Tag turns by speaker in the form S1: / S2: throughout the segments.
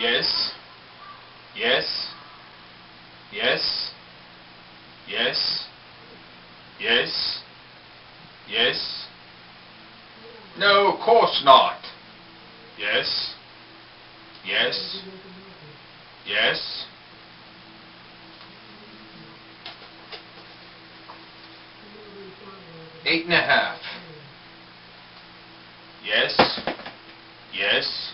S1: Yes. Yes. Yes. Yes. Yes. Yes. No, of course not. Yes. Yes. Yes. Eight and a half. Yes. Yes.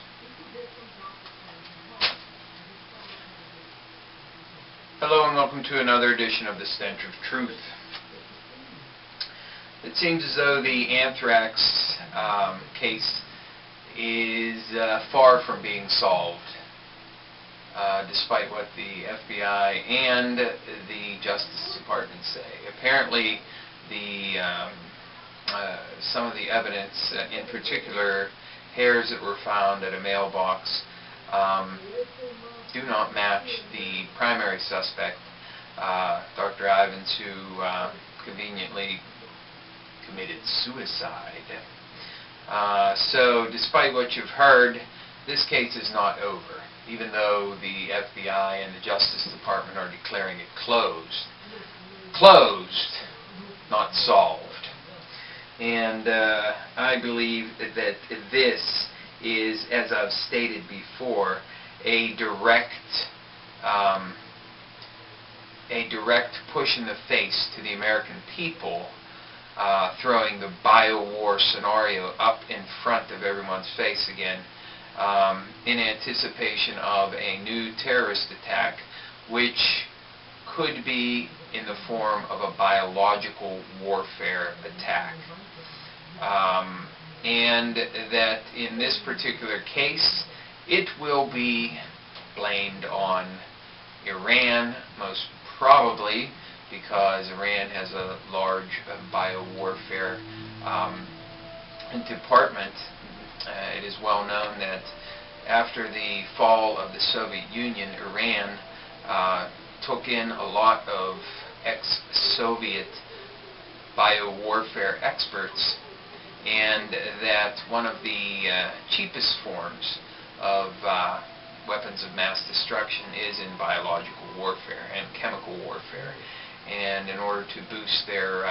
S1: Hello and welcome to another edition of the Stench of Truth. It seems as though the Anthrax case is far from being solved, despite what the FBI and the Justice Department say. Apparently, some of the evidence, in particular hairs that were found at a mailbox, do not match the primary suspect, Dr. Ivins, who conveniently committed suicide. So despite what you've heard, this case is not over, even though the FBI and the Justice Department are declaring it closed. Closed, not solved. And I believe that this is, as I've stated before, a direct push in the face to the American people, throwing the bio-war scenario up in front of everyone's face again, in anticipation of a new terrorist attack, which could be in the form of a biological warfare attack. And that in this particular case, it will be blamed on Iran, most probably, because Iran has a large biowarfare department. It is well known that after the fall of the Soviet Union, Iran took in a lot of ex-Soviet biowarfare experts, and that one of the cheapest forms of weapons of mass destruction is in biological warfare and chemical warfare. And in order to boost their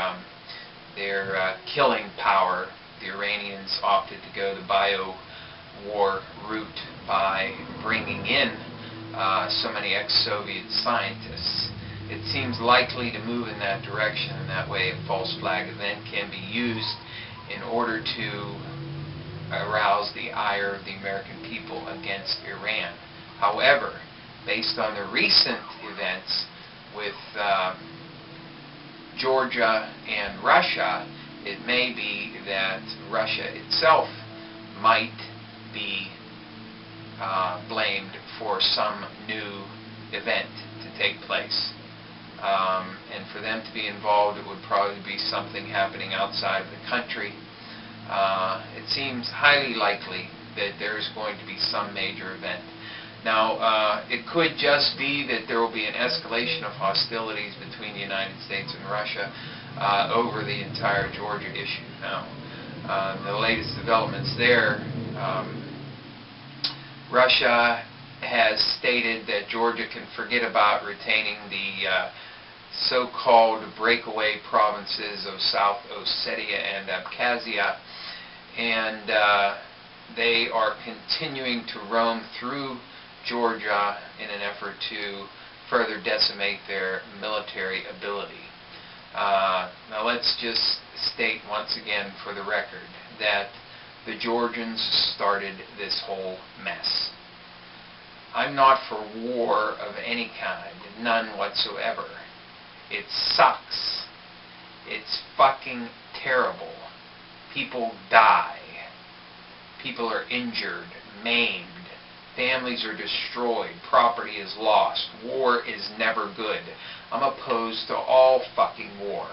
S1: killing power, the Iranians opted to go the bio-war route by bringing in so many ex-Soviet scientists. It seems likely to move in that direction, and that way a false flag event can be used in order to arouse the ire of the American people against Iran. However, based on the recent events with Georgia and Russia, it may be that Russia itself might be blamed for some new event to take place. And for them to be involved, it would probably be something happening outside of the country. It seems highly likely that there is going to be some major event. Now, it could just be that there will be an escalation of hostilities between the United States and Russia over the entire Georgia issue. Now, the latest developments there, Russia has stated that Georgia can forget about retaining the so-called breakaway provinces of South Ossettia and Abkhazia, and they are continuing to roam through Georgia in an effort to further decimate their military ability. Now let's just state once again for the record that the Georgians started this whole mess. I'm not for war of any kind, none whatsoever. It sucks. It's fucking terrible. People die. People are injured, maimed. Families are destroyed. Property is lost. War is never good. I'm opposed to all fucking war.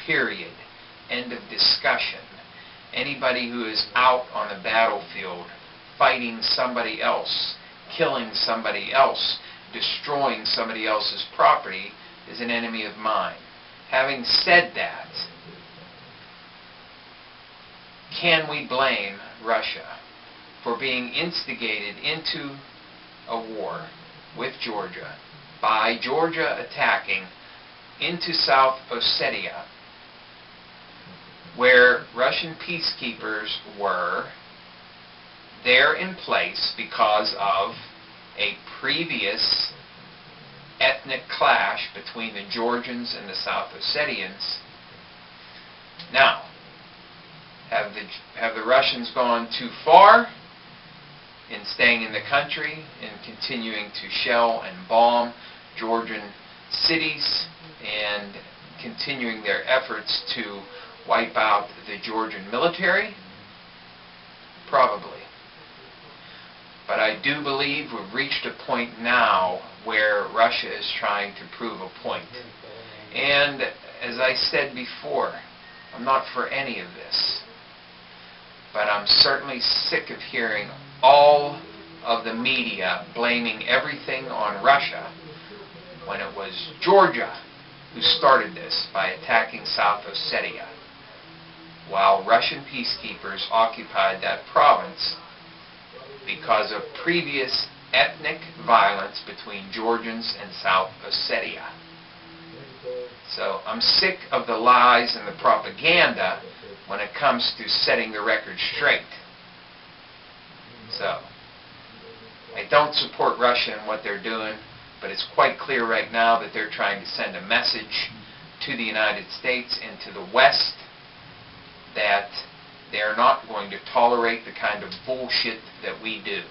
S1: Period. End of discussion. Anybody who is out on the battlefield fighting somebody else, killing somebody else, destroying somebody else's property is an enemy of mine. Having said that, can we blame Russia for being instigated into a war with Georgia by Georgia attacking into South Ossetia, where Russian peacekeepers were there in place because of a previous ethnic clash between the Georgians and the South Ossetians. Now, have the Russians gone too far in staying in the country and continuing to shell and bomb Georgian cities and continuing their efforts to wipe out the Georgian military? Probably. But I do believe we've reached a point now where Russia is trying to prove a point. And as I said before, I'm not for any of this. But I'm certainly sick of hearing all of the media blaming everything on Russia when it was Georgia who started this by attacking South Ossetia, while Russian peacekeepers occupied that province because of previous ethnic violence between Georgians and South Ossetia. So I'm sick of the lies and the propaganda when it comes to setting the record straight. So I don't support Russia and what they're doing, but it's quite clear right now that they're trying to send a message to the United States and to the West that they're not going to tolerate the kind of bullshit that we do.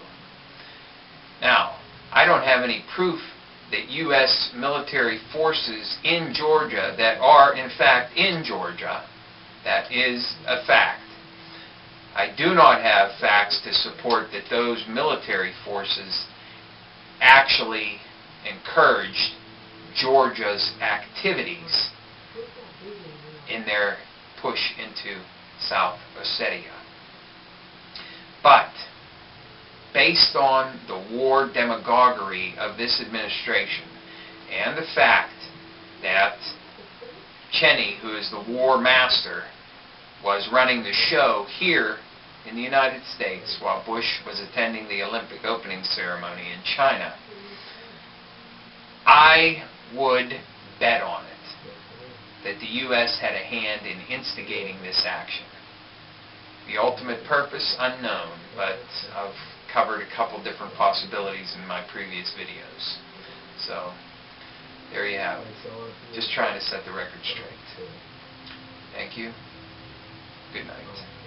S1: Now, I don't have any proof that U.S. military forces in Georgia that are, in fact, in Georgia. That is a fact. I do not have facts to support that those military forces actually encouraged Georgia's activities in their push into South Ossetia. But based on the war demagoguery of this administration and the fact that Cheney, who is the war master, was running the show here in the United States while Bush was attending the Olympic opening ceremony in China, I would bet on it that the U.S. had a hand in instigating this action. The ultimate purpose, unknown, but I've covered a couple different possibilities in my previous videos. So, there you have it. Just trying to set the record straight. Thank you. Good night.